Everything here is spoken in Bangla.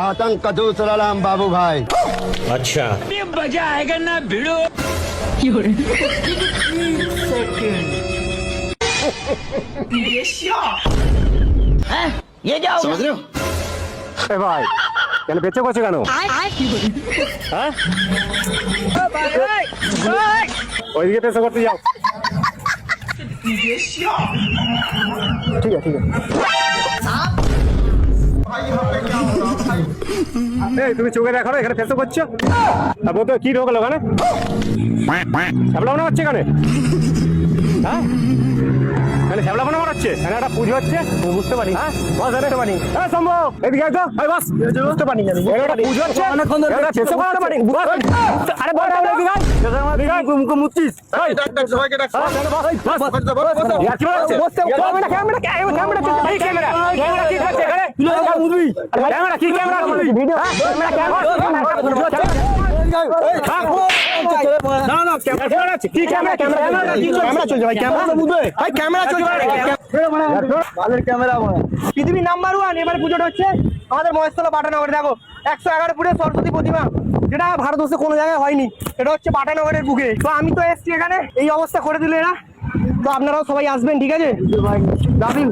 आतंक का दूसरा नाम बाबू भाई। अच्छा मजा आएगा ना भिड़ो। ये क्या समझ रहे हो? ভাই কেন বেঁচে করছে কেন? হ্যাঁ ওইদিকে পেশা করতে যাও। ঠিক আছে ঠিক আছে। এই তুমি চোখে দেখো না এখানে ফেসে করছো? আর বলতো কি রোগ হলো ওখানে? শ্যাবলা মনে হচ্ছে এখানে? হ্যাঁ এখানে শ্যাবলা মনে হচ্ছে? এখানে একটা পুজো হচ্ছে বুঝতে পারি। হ্যাঁ বস বুঝতে পারি। হ্যাঁ সম্ভব এদিকে আসো। ভাই বস বুঝতে পারি না। এটা পুজো হচ্ছে অনেকক্ষণ ধরে ফেসে করতে পারি। আরে বড় বড় দিগাই দিগাই মুখ মুচ্ছিস। এই সবাইকে ডাক। ইয়া কি বলছে? ক্যামেরা ক্যামেরা ক্যামেরা চলছে। এই ক্যামেরা ক্যামেরা কি করছে এখানে? মুভি ক্যামেরা কি ক্যামেরা ভিডিও ক্যামেরা না না ক্যামেরা আছে কি ক্যামেরা ক্যামেরা কি ক্যামেরা চলছে ভাই ক্যামেরা বুঝবে ভাই ক্যামেরা চলছে আমাদের ক্যামেরা পৃথিবীর নাম্বার 1 এবারে পুজোটা হচ্ছে আমাদের মহেশতলা পাটানগরে। দেখো 111 ফুটের সরস্বতী প্রতিমা, যেটা ভারতবর্ষে কোনো জায়গায় হয়নি। এটা হচ্ছে পাটানগরের বুকে। তো আমি তো এসছি এখানে, এই অবস্থা করে দিল এরা। তো আপনারাও সবাই আসবেন, ঠিক আছে? Love you.